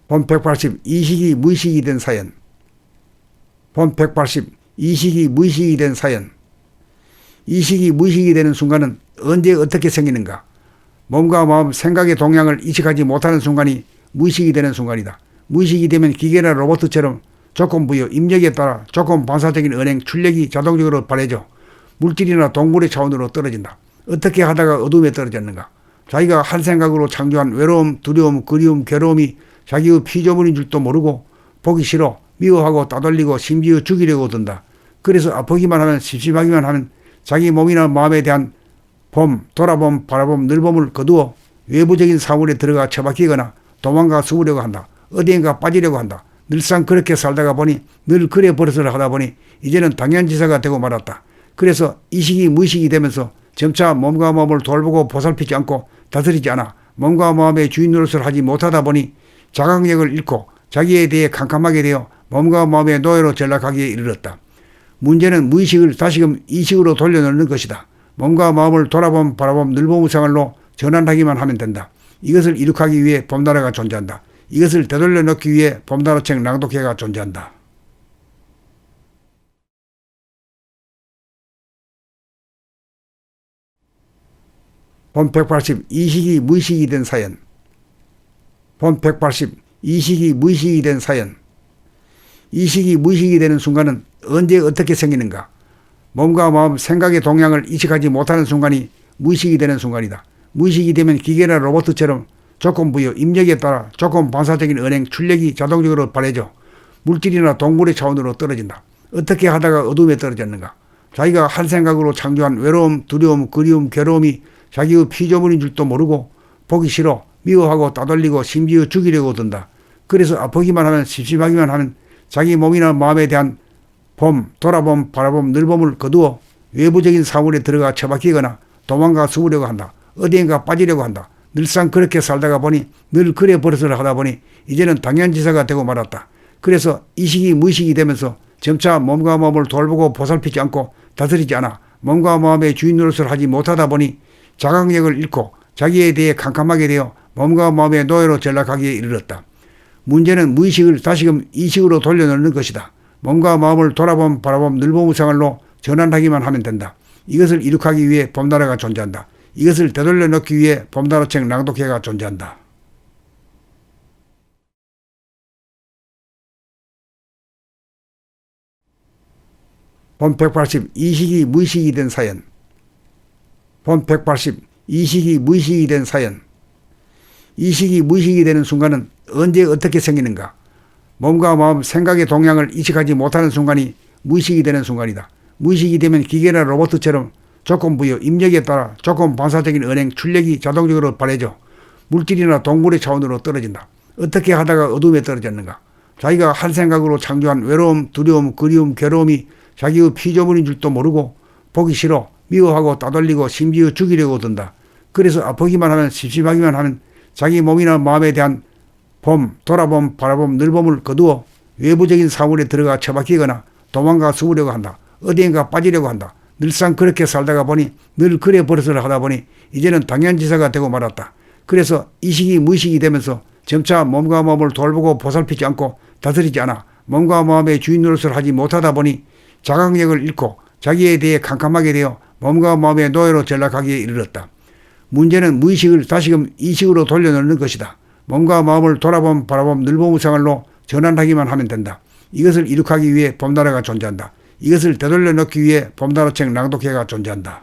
본 180 이식이 무의식이 된 사연. 본 180 이식이 무의식이 된 사연. 이식이 무의식이 되는 순간은 언제 어떻게 생기는가? 몸과 마음, 생각의 동향을 인식하지 못하는 순간이 무의식이 되는 순간이다. 무의식이 되면 기계나 로봇처럼 조건 부여, 입력에 따라 조건 반사적인 은행, 출력이 자동적으로 발해져 물질이나 동물의 차원으로 떨어진다. 어떻게 하다가 어둠에 떨어졌는가? 자기가 한 생각으로 창조한 외로움, 두려움, 그리움, 괴로움이 자기의 피조물인 줄도 모르고 보기 싫어, 미워하고 따돌리고 심지어 죽이려고 든다. 그래서 아프기만 하면, 씹씹하기만 하면 자기 몸이나 마음에 대한 봄, 돌아봄, 바라봄, 늘봄을 거두어 외부적인 사물에 들어가 처박히거나 도망가 숨으려고 한다. 어디엔가 빠지려고 한다. 늘상 그렇게 살다가 보니, 늘 그래 버릇을 하다 보니 이제는 당연지사가 되고 말았다. 그래서 이식이 무의식이 되면서 점차 몸과 마음을 돌보고 보살피지 않고 다스리지 않아 몸과 마음의 주인 노릇을 하지 못하다 보니 자각력을 잃고 자기에 대해 캄캄하게 되어 몸과 마음의 노예로 전락하기에 이르렀다. 문제는 무의식을 다시금 이식으로 돌려놓는 것이다. 몸과 마음을 돌아봄, 바라봄, 늘봄의 생활로 전환하기만 하면 된다. 이것을 이룩하기 위해 봄나라가 존재한다. 이것을 되돌려 놓기 위해 봄나라책 낭독회가 존재한다. 본 180 이식이 무의식이 된 사연. 본 180 이식이 무의식이 된 사연. 이식이 무의식이 되는 순간은 언제 어떻게 생기는가? 몸과 마음, 생각의 동향을 인식하지 못하는 순간이 무의식이 되는 순간이다. 무의식이 되면 기계나 로봇처럼 조건 부여, 입력에 따라 조건 반사적인 은행, 출력이 자동적으로 발해져 물질이나 동물의 차원으로 떨어진다. 어떻게 하다가 어둠에 떨어졌는가? 자기가 한 생각으로 창조한 외로움, 두려움, 그리움, 괴로움이 자기의 피조물인 줄도 모르고 보기 싫어, 미워하고 따돌리고 심지어 죽이려고 든다. 그래서 아프기만 하면, 씹씹하기만 하면 자기 몸이나 마음에 대한 봄, 돌아봄, 바라봄, 늘봄을 거두어 외부적인 사물에 들어가 처박히거나 도망가 숨으려고 한다. 어디엔가 빠지려고 한다. 늘상 그렇게 살다가 보니, 늘 그래 버릇을 하다 보니 이제는 당연지사가 되고 말았다. 그래서 이식이 무의식이 되면서 점차 몸과 마음을 돌보고 보살피지 않고 다스리지 않아 몸과 마음의 주인 노릇을 하지 못하다 보니 자각력을 잃고 자기에 대해 캄캄하게 되어 몸과 마음의 노예로 전락하기에 이르렀다. 문제는 무의식을 다시금 이식으로 돌려놓는 것이다. 몸과 마음을 돌아봄, 바라봄, 늘봄의 생활로 전환하기만 하면 된다. 이것을 이룩하기 위해 봄나라가 존재한다. 이것을 되돌려 놓기 위해 봄나라책 낭독회가 존재한다. 본 180 이식이 무의식이 된 사연. 본 180 이식이 무의식이 된 사연. 이식이 무의식이 되는 순간은 언제 어떻게 생기는가? 몸과 마음, 생각의 동향을 인식하지 못하는 순간이 무의식이 되는 순간이다. 무의식이 되면 기계나 로봇처럼 조건 부여, 입력에 따라 조건 반사적인 은행, 출력이 자동적으로 발해져 물질이나 동물의 차원으로 떨어진다. 어떻게 하다가 어둠에 떨어졌는가? 자기가 한 생각으로 창조한 외로움, 두려움, 그리움, 괴로움이 자기의 피조물인 줄도 모르고 보기 싫어, 미워하고 따돌리고 심지어 죽이려고 든다. 그래서 아프기만 하면, 씹씹하기만 하면 자기 몸이나 마음에 대한 봄, 돌아봄, 바라봄, 늘봄을 거두어 외부적인 사물에 들어가 처박히거나 도망가 숨으려고 한다. 어디엔가 빠지려고 한다. 늘상 그렇게 살다가 보니, 늘 그래 버릇을 하다 보니 이제는 당연지사가 되고 말았다. 그래서 이식이 무의식이 되면서 점차 몸과 마음을 돌보고 보살피지 않고 다스리지 않아 몸과 마음의 주인 노릇을 하지 못하다 보니 자각력을 잃고 자기에 대해 캄캄하게 되어 몸과 마음의 노예로 전락하기에 이르렀다. 문제는 무의식을 다시금 이식으로 돌려놓는 것이다. 몸과 마음을 돌아봄, 바라봄, 늘봄의 생활로 전환하기만 하면 된다. 이것을 이룩하기 위해 봄나라가 존재한다. 이것을 되돌려 놓기 위해 봄나라책 낭독회가 존재한다.